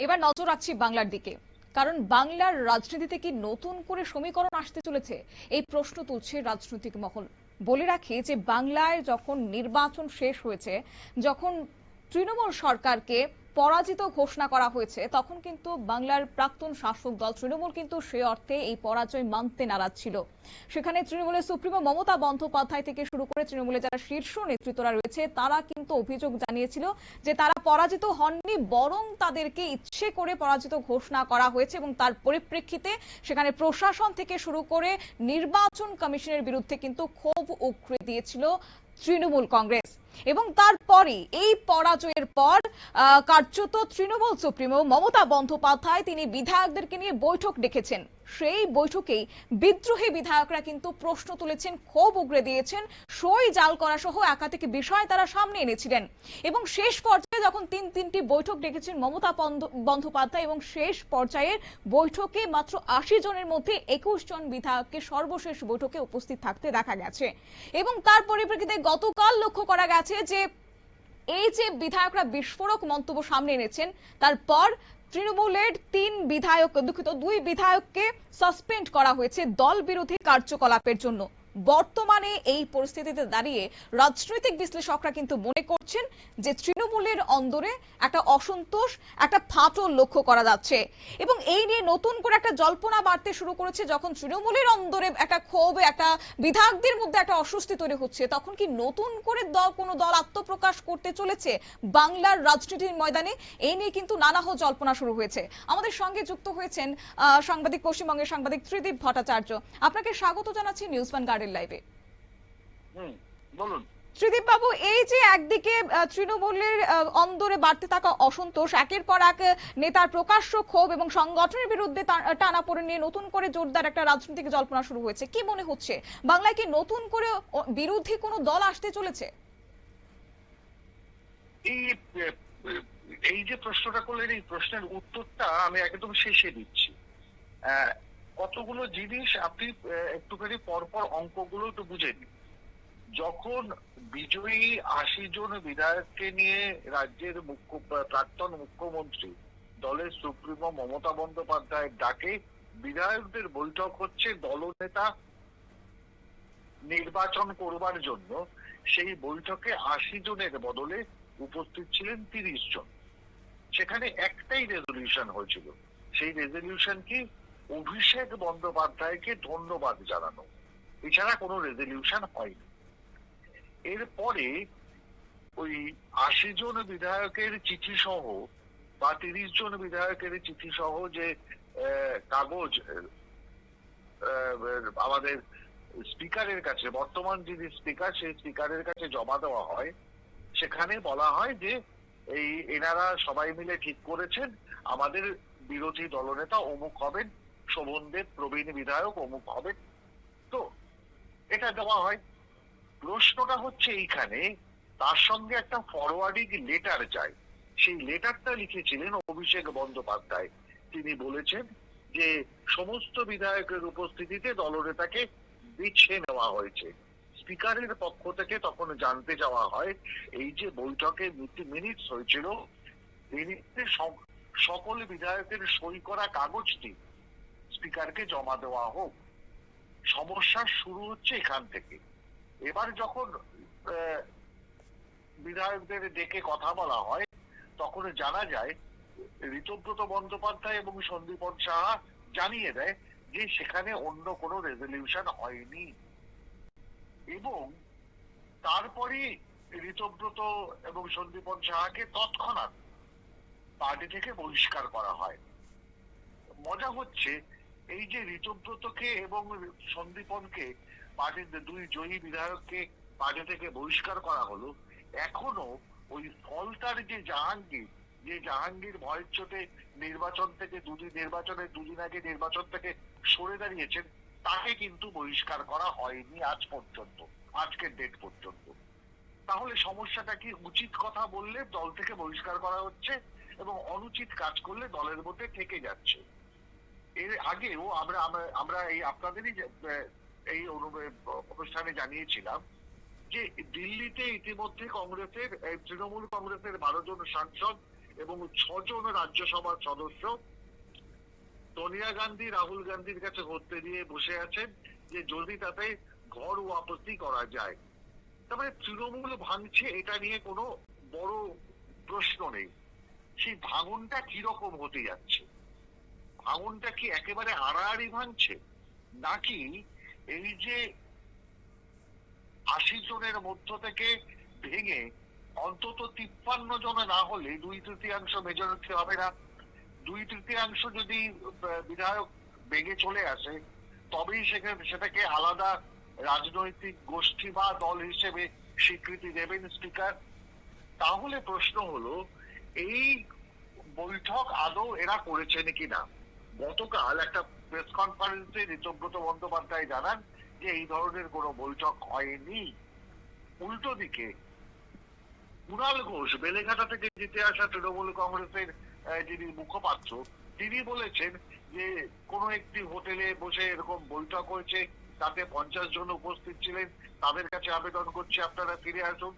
এবার নজর রাখছি বাংলার দিকে, কারণ বাংলার রাজনীতিতে কি নতুন করে সমীকরণ আসতে চলেছে, এই প্রশ্ন তুলছে রাজনৈতিক মহল। বলে রাখি যে বাংলায় যখন নির্বাচন শেষ হয়েছে, যখন তৃণমূল সরকারকে পরাজিত ঘোষণা করা হয়েছে, তখন কিন্তু বাংলার প্রাক্তন শাসক দল তৃণমূল কিন্তু সে অর্থে এই পরাজয় মানতে নারাজ ছিল। সেখানে তৃণমূলের সুপ্রিমো মমতা বন্দ্যোপাধ্যায় থেকে শুরু করে তৃণমূলের যারা শীর্ষ নেতৃত্বরা রয়েছে, তারা কিন্তু অভিযোগ জানিয়েছিল যে তারা পরাজিত হননি, বরং তাদেরকে ইচ্ছে করে পরাজিত ঘোষণা করা হয়েছে। এবং তার পরিপ্রেক্ষিতে সেখানে প্রশাসন থেকে শুরু করে নির্বাচন কমিশনের বিরুদ্ধে কিন্তু ক্ষোভ উগরে দিয়েছিল তৃণমূল কংগ্রেস। এবং তারপরই এই পরাজয়ের পর কার্যত তৃণমূল সুপ্রিমো মমতা বন্দ্যোপাধ্যায় তিনি বিধায়কদেরকে নিয়ে বৈঠক ডেকেছেন। সেই বৈঠকেই বিদ্রোহী বিধায়করা কিন্তু প্রশ্ন তুলেছেন, ক্ষোভ উগরে দিয়েছেন, সই জাল করা সহ একাধিক বিষয় তারা সামনে এনেছিলেন। এবং শেষ পর্যায়ে যখন তিনটি বৈঠক ডেকেছেন মমতা বন্দ্যোপাধ্যায়, এবং শেষ পর্যায়ের বৈঠকে মাত্র ৮০ জনের মধ্যে ২১ জন বিধায়ককে সর্বশেষ বৈঠকে উপস্থিত থাকতে দেখা গেছে। এবং তার পরিপ্রেক্ষিতে গতকাল লক্ষ্য করা গেছে যে এই যে বিধায়করা বিস্ফোরক মন্তব্য সামনে এনেছেন, তারপর তৃণমূলের দুই বিধায়ককে সাসপেন্ড করা হয়েছে দল বিরোধী কার্যকলাপের জন্য। বর্তমানে এই পরিস্থিতিতে দাঁড়িয়ে রাজনৈতিক বিশ্লেষকরা কিন্তু মনে করছেন যে তৃণমূলের অন্দরে একটা অসন্তোষ, একটা ফাটল লক্ষ্য করা যাচ্ছে। এবং এই নিয়ে নতুন করে একটা জল্পনা বাড়তে শুরু করেছে। যখন তৃণমূলের অন্দরে একটা ক্ষোভ, একটা বিধায়কদের মধ্যে একটা অস্বস্তি তৈরি হচ্ছে, তখন কি নতুন করে কোনো দল আত্মপ্রকাশ করতে চলেছে বাংলার রাজনীতির ময়দানে? এই নিয়ে কিন্তু নানাহ জল্পনা শুরু হয়েছে। আমাদের সঙ্গে যুক্ত হয়েছেন সাংবাদিক, পশ্চিমবঙ্গের সাংবাদিক ত্রিদীপ ভট্টাচার্য। আপনাকে স্বাগত জানাচ্ছি নিউজ ওয়ান গার্ডের লাইভে। বলুন ত্রিদীপ বাবু, এই যে একদিকে তৃণমূলের অন্দরে বাড়তে থাকা অসন্তোষ, একের পর এক নেতার প্রকাশ্য ক্ষোভ এবং সংগঠনের বিরুদ্ধে টানাপোড়েন নিয়ে নতুন করে জোরদার একটা রাজনৈতিক জল্পনা শুরু হয়েছে, কি মনে হচ্ছে বাংলায় কি নতুন করে বিরোধী কোনো দল আসতে চলেছে? এই যে প্রশ্নটা করলেন, এই প্রশ্নের উত্তরটা আমি একদম শেষে দিচ্ছি। কতগুলো জিনিস আপনি একটুখানি পরপর অঙ্কগুলো একটু বুঝে নিন। যখন বিজয়ী ৮০ জন বিধায়ককে নিয়ে রাজ্যের প্রাক্তন মুখ্যমন্ত্রী দলের সুপ্রিমো মমতা বন্দ্যোপাধ্যায়ের ডাকে বিধায়কদের বৈঠক হচ্ছে দলনেতা নির্বাচন করবার জন্য, সেই বৈঠকে ৮০ জনের বদলে উপস্থিত ছিলেন ৩০ জন। সেখানে একটাই রেজলিউশন হয়েছিল। সেই রেজলিউশন কি? অভিষেক বন্দ্যোপাধ্যায়কে ধন্যবাদ জানানো। এছাড়া কোনো রেজলিউশন হয়নি। এরপরে ওই ৮০ জন বিধায়কের চিঠি সহ বা ৩০ জন বিধায়কের চিঠি সহ যে কাগজ আমাদের স্পিকারের কাছে, বর্তমান যিনি স্পিকার সেই স্পিকারের কাছে জমা দেওয়া হয়, সেখানে বলা হয় যে এনারা সবাই মিলে ঠিক করেছেন আমাদের বিরোধী দলনেতা অমুক হবেন, শোভনদেব প্রবীণ বিধায়ক অমুক হবেন। তো এটা দেওয়া হয়। প্রশ্নটা হচ্ছে এইখানে তার সঙ্গে একটা ফরওয়ার্ডিং লেটার যায়। সেই লেটারটা লিখেছিলেন অভিষেক বন্দ্যোপাধ্যায়। তিনি বলেছেন যে সমস্ত বিধায়কের উপস্থিতিতে দলনেতাকে বেছে নেওয়া হয়েছে। স্পিকারের পক্ষ থেকে তখন জানতে চাওয়া হয় এই যে বৈঠকে মিনিটস হয়েছিল, সকল বিধায়কের সই করা কাগজটি স্পিকারকে জমা দেওয়া হোক। সমস্যা শুরু হচ্ছে এখান থেকে। এবার যখন বিধায়কদের ডেকে কথা বলা হয়, তখন জানা যায় ঋতব্রত বন্দ্যোপাধ্যায় এবং সন্দীপন সাহা জানিয়ে দেয় যে সেখানে অন্য কোনো রেজলিউশন হয়নি। এবং তারপরে ঋতব্রত এবং সন্দীপন সাহাকে তৎক্ষণাৎ পার্টি থেকে বহিষ্কার করা হয়। মজা হচ্ছে এই যে ঋতব্রতকে এবং সন্দীপনকে, পার্টির দুই জয়ী বিধায়ককে পার্টি থেকে বহিষ্কার করা হলো, এখনো ওই ফলতার যে জাহাঙ্গীর ভয়ের চোটে নির্বাচনের দুদিন আগে নির্বাচন থেকে সরে দাঁড়িয়েছেন, তাকে কিন্তু বহিষ্কার করা হয়নি আজ পর্যন্ত, আজকের ডেট পর্যন্ত। তাহলে সমস্যাটা কি? উচিত কথা বললে দল থেকে বহিষ্কার করা হচ্ছে এবং অনুচিত কাজ করলে দলের মধ্যে থেকে যাচ্ছে। এর আগেও আমরা এই আপনাদেরই এই অনুষ্ঠানে জানিয়েছিলাম যে দিল্লিতে ইতিমধ্যে তৃণমূল কংগ্রেসের 12 জন সাংসদ এবং 6 জন রাজ্যসভার সদস্য সোনিয়া গান্ধী রাহুল গান্ধীর কাছে করতে দিয়ে বসে আছেন যে যদি তাতে ঘর ওয়াপসি করা যায়। তবে তৃণমূল ভাঙছে এটা নিয়ে কোনো বড় প্রশ্ন নেই। সেই ভাঙনটা কিরকম হতে যাচ্ছে? ভাঙনটা কি একেবারে আড়াআড়ি ভাঙছে, নাকি এই যে 80 জনের মধ্য থেকে ভেঙে অন্তত 53 জনে না হলে 2/3 মেজরিটি হবে না? 2/3 যদি বিধায়ক বেগে চলে আসে তবেই সেটাকে আলাদা রাজনৈতিক গোষ্ঠী বা দল হিসেবে স্বীকৃতি দেবেন স্পিকার। তাহলে প্রশ্ন হলো এই বৈঠক আদৌ এরা করেছেন কিনা। গতকাল একটা প্রেস কনফারেন্সে ঋতব্রত বন্দ্যোপাধ্যায় জানান যে এই ধরনের কোনো বৈঠক হয়নি। উল্টো দিকে কুণাল ঘোষ বেলেঘাটা থেকে জিতে আসা তৃণমূল কংগ্রেসের যিনি মুখপাত্র, তিনি বলেছেন যে কোন একটি হোটেলে বসে এরকম বৈঠক হয়েছে, তাতে 50 জন উপস্থিত ছিলেন, তাদের কাছে আবেদন করছে আপনারা ফিরে আসুন।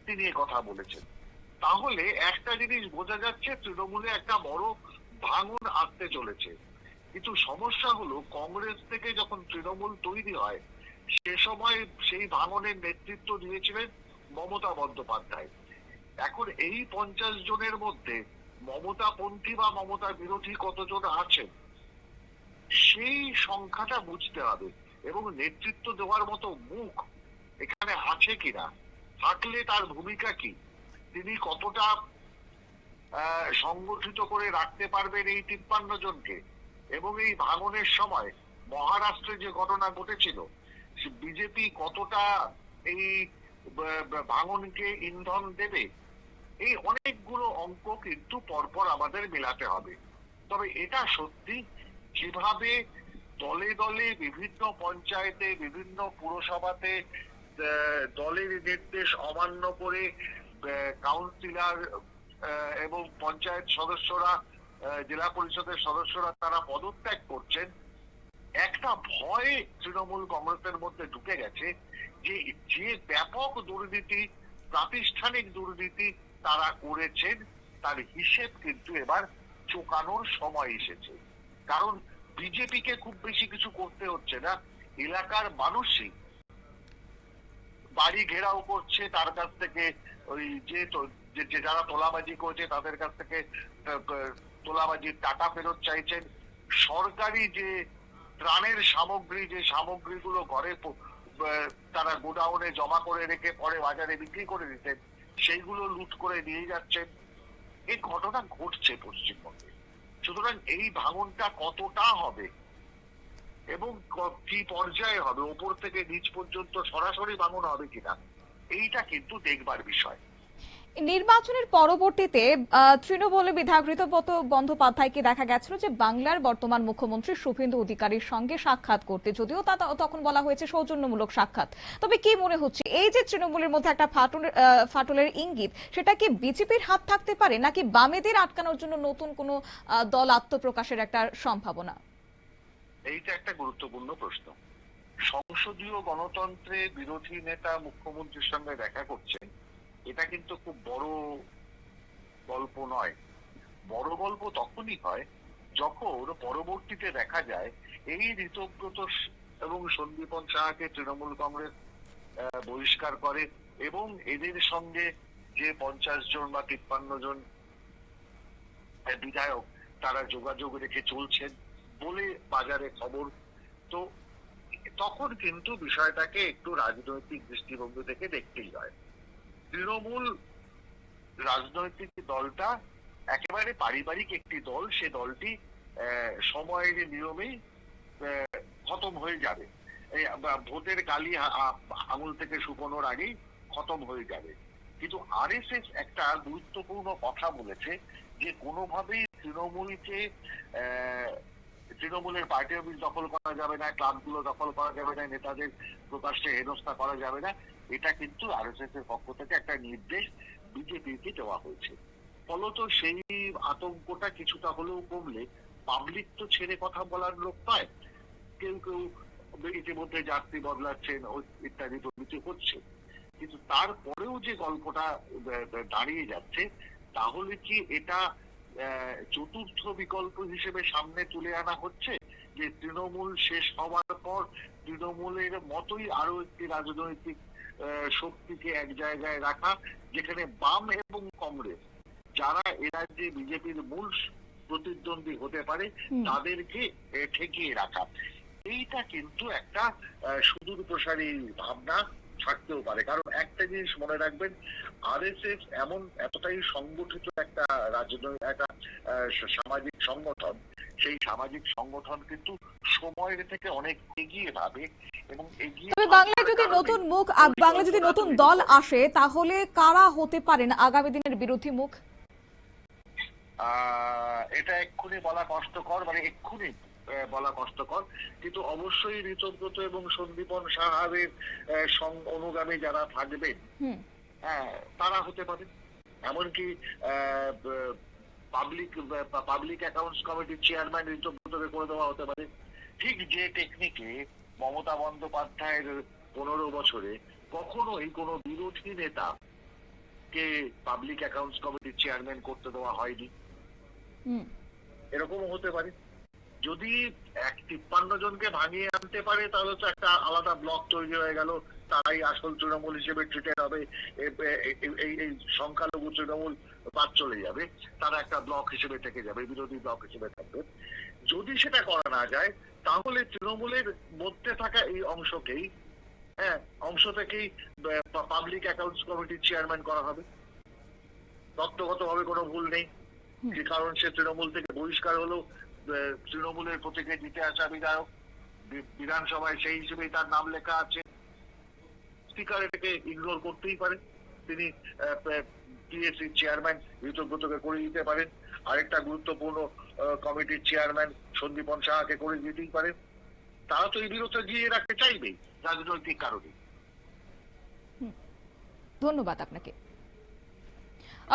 তিনি কথা বলেছেন। তাহলে একটা জিনিস বোঝা যাচ্ছে তৃণমূলে একটা বড় ভাঙন আসতে চলেছে। কিন্তু সমস্যা হলো কংগ্রেস থেকে যখন তৃণমূল তৈরি হয় সে সময় সেই ভাঙনের নেতৃত্ব দিয়েছিলেন মমতা বন্দ্যোপাধ্যায়। এখন এই 50 জনের মধ্যে মমতাপন্থী বা মমতা বিরোধী কতজন আছেন সেই সংখ্যাটা বুঝতে হবে, এবং নেতৃত্ব দেওয়ার মতো মুখ এখানে আছে কিনা, থাকলে তার ভূমিকা কি, তিনি কতটা সংগঠিত করে রাখতে পারবেন এই 53 জনকে। এবং এই ভাঙনের সময় মহারাষ্ট্রে যে ঘটনা ঘটেছিল বিজেপি কতটা এই ভাঙনকে ইন্ধন দেবে, এই অনেকগুলো অঙ্ক কিন্তু পরপর আমাদের মেলাতে হবে। তবে এটা সত্যি যেভাবে দলে দলে বিভিন্ন পঞ্চায়েতে বিভিন্ন পুরসভাতে দলের নির্দেশ অমান্য করে কাউন্সিলর এবং পঞ্চায়েত সদস্যরা, জেলা পরিষদের সদস্যরা তারা পদত্যাগ করছেন, একটা ভয় তৃণমূল কংগ্রেসের মধ্যে ঢুকে গেছে যে যে ব্যাপক দুর্নীতি, প্রাতিষ্ঠানিক দুর্নীতি তারা করেছেন তার হিসেব কিন্তু এবার চোকানোর সময় এসেছে। কারণ বিজেপিকে খুব বেশি কিছু করতে হচ্ছে না, এলাকার মানুষই বাড়ি ঘেরাও করছে, তার কাছ থেকে ওই যে যারা তোলাবাজি করছে তাদের কাছ থেকে তোলাবাজির টাকা ফেরত চাইছেন। সরকারি যে ত্রাণের সামগ্রী, যে সামগ্রীগুলো ঘরে তারা গোডাউনে জমা করে রেখে পরে বাজারে বিক্রি করে দিতেন, সেইগুলো লুট করে নিয়ে যাচ্ছেন। এই ঘটনা ঘটছে পশ্চিমবঙ্গে। সুতরাং এই ভাঙনটা কতটা হবে এবং কি পর্যায়ে হবে, ওপর থেকে নিচ পর্যন্ত সরাসরি ভাঙন হবে কিনা, এইটা কিন্তু দেখবার বিষয়। নির্বাচনের পরবর্তীতে তৃণমূলের বিধায়ক ঋতব্রত বন্দ্যোপাধ্যায়কে দেখা গেছিল যে বাংলার বর্তমান মুখ্যমন্ত্রী শুভেন্দু অধিকারীর সঙ্গে সাক্ষাৎ করতে, যদিও তা তখন বলা হয়েছে সৌজন্যমূলক সাক্ষাৎ। তবে কি মনে হচ্ছে এই যে তৃণমূলের মধ্যে একটা ফাটলের ইঙ্গিত, সেটা কি বিজেপির হাত থাকতে পারে, নাকি বামেদের আটকানোর জন্য নতুন কোনো দল আত্মপ্রকাশের একটা সম্ভাবনা? এইটা একটা গুরুত্বপূর্ণ প্রশ্ন। সংসদীয় গণতন্ত্রে বিরোধী নেতা মুখ্যমন্ত্রীর সঙ্গে দেখা করছেন, এটা কিন্তু খুব বড় গল্প নয়। বড় গল্প তখনই হয় যখন পরবর্তীতে দেখা যায় এই ঋতব্রত এবং সন্দীপন সাহাকে তৃণমূল কংগ্রেস বহিষ্কার করে এবং এদের সঙ্গে যে 50 জন বা 53 জন বিধায়ক তারা যোগাযোগ রেখে চলছেন বলে বাজারে খবর। তো তখন কিন্তু বিষয়টাকে একটু রাজনৈতিক দৃষ্টিভঙ্গি থেকে দেখতেই হয়। তৃণমূল রাজনৈতিক দলটা একেবারে পারিবারিক একটি দল, সে দলটি সময়ের নিয়মেই খতম হয়ে যাবে, ভোটের কালি আঙুল থেকে শুকোনোর আগেই খতম হয়ে যাবে। কিন্তু আরএসএস একটা গুরুত্বপূর্ণ কথা বলেছে যে কোনোভাবেই তৃণমূলের পার্টি অফিস দখল করা যাবে না, ক্লাবগুলো দখল করা যাবে না, নেতাদের প্রকাশ্যে হেনস্থা করা যাবে না। এটা কিন্তু আরএসএস এর পক্ষ থেকে একটা নির্দেশ বিজেপিকে দেওয়া হয়েছে। ফলত সেই আতঙ্কটা কিছুটা হলেও কমলে, পাবলিক তো ছেড়ে কথা বলার লোক নয়, কেউ কেউ ইতিমধ্যে যাত্রী বদলাচ্ছেন ইত্যাদি প্রভৃতি হচ্ছে, কিন্তু তারপরেও যে গল্পটা দাঁড়িয়ে যাচ্ছে তাহলে কি এটা চতুর্থ বিকল্প হিসেবে সামনে তুলে আনা হচ্ছে যে তৃণমূল শেষ হওয়ার পর তৃণমূলের মতোই আরো একটি রাজনৈতিক শক্তিকে এক জায়গায় রাখা, যেখানে বাম এবং কংগ্রেস যারা এরা যে বিজেপির মূল প্রতিদ্বন্দ্বী হতে পারে তাদেরকে ঠেকিয়ে রাখা। এইটা কিন্তু একটা সুদূর প্রসারী ভাবনা থাকতেও পারে। কারণ একটা জিনিস মনে রাখবেন, আরএসএস এমন এতটাই সংগঠিত একটা রাজনৈতিক একটা সামাজিক সংগঠন, সেই সামাজিক সংগঠন কিন্তু সময়ের থেকে অনেক এগিয়ে ভাবে এবং এগিয়ে। তবে বাংলায় যদি নতুন মুখ, বাংলায় যদি নতুন দল আসে, তাহলে কারা হতে পারেন আগামী দিনের বিরোধী মুখ? এটা এক্ষুনি বলা কষ্টকর, মানে এক্ষুনি বলা কষ্টকর, কিন্তু অবশ্যই ঋতব্রত এবং সন্দীপন সাহাবের অনুগামী যারা থাকবেন, তারা হতে পারে। এমনকি পাবলিক অ্যাকাউন্টস কমিটির চেয়ারম্যান ঋতব্রতকে করে দেওয়া হতে পারে। ঠিক যে টেকনিকে মমতা বন্দ্যোপাধ্যায়ের 15 বছরে কখনোই কোনো বিরোধী নেতা কে পাবলিক অ্যাকাউন্টস কমিটির চেয়ারম্যান করতে দেওয়া হয়নি, এরকমও হতে পারে। যদি 53 জনকে ভাঙিয়ে আনতে পারে তাহলে তো একটা আলাদা ব্লক তৈরি হয়ে গেল, তারাই আসল তৃণমূল হিসেবে ট্রিটেড হবে। এই সংখ্যালঘু তৃণমূল বাদ চলে যাবে, তারা একটা ব্লক হিসেবে থেকে যাবে, বিরোধী ব্লক হিসেবে থাকবে। যদি সেটা করা না যায় তাহলে তৃণমূলের মধ্যে থাকা এই অংশ থেকেই পাবলিক অ্যাকাউন্টস কমিটির চেয়ারম্যান করা হবে। তত্ত্বগতভাবে কোনো ভুল নেই, কারণ সে তৃণমূল থেকে বহিষ্কার হলো, তৃণমূলের প্রতীকে জিতে আসা বিধায়ক, বিধানসভায় সেই হিসেবেই তার নাম লেখা আছে। স্পিকার এটাকে ইগনোর করতেই পারে, তিনি পিএসসি চেয়ারম্যান ঋতব্রতকে করে দিতে পারেন, আরেকটা গুরুত্বপূর্ণ কমিটির চেয়ারম্যান সন্দীপন সাহাকে করে দিতেই পারে। তারা তো এই বিরোধে গিয়ে রাখতে চাইবেই রাজনৈতিক কারণে। ধন্যবাদ আপনাকে।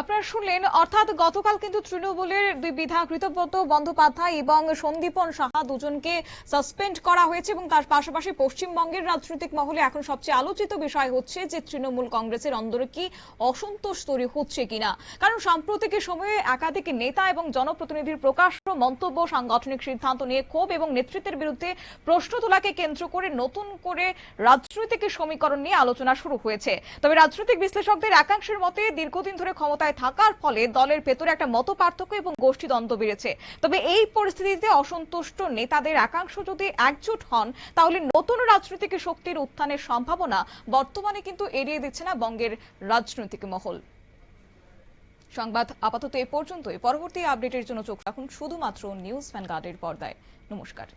আপনারা শুনলেন, অর্থাৎ গতকাল কিন্তু তৃণমূলের দুই বিধায়ক ঋতব্রত বন্দ্যোপাধ্যায় এবং সন্দীপন সাহা দুজনকে সাসপেন্ড করা হয়েছে এবং তার পাশাপাশি পশ্চিমবঙ্গের রাজনৈতিক মহলে এখন সবচেয়ে আলোচিত বিষয় হচ্ছে যে তৃণমূল কংগ্রেসের অন্দরে কি অসন্তোষ তৈরি হচ্ছে কিনা। কারণ সাম্প্রতিক সময়ে একাধিক নেতা এবং জনপ্রতিনিধির প্রকাশ্য মন্তব্য, সাংগঠনিক সিদ্ধান্ত নিয়ে ক্ষোভ এবং নেতৃত্বের বিরুদ্ধে প্রশ্ন তোলাকে কেন্দ্র করে নতুন করে রাজনৈতিক সমীকরণ নিয়ে আলোচনা শুরু হয়েছে। তবে রাজনৈতিক বিশ্লেষকদের একাংশের মতে দীর্ঘদিন ধরে ক্ষমতায় থাকার ফলে দলের ভেতরে একটা মতপার্থক্য এবং গোষ্ঠীদ্বন্দ্ব বেড়েছে। তবে এই পরিস্থিতিতে অসন্তুষ্ট নেতাদের একাংশ যদি একজোট হন তাহলে নতুন রাজনৈতিক শক্তির উত্থানের সম্ভাবনা বর্তমানে কিন্তু এড়িয়ে দিচ্ছে না বঙ্গের রাজনৈতিক মহল। সংবাদ আপাতত এ পর্যন্তই। পরবর্তী আপডেটের জন্য চোখ রাখুন শুধুমাত্র নিউজ ভ্যানগার্ডের পর্দায়। নমস্কার।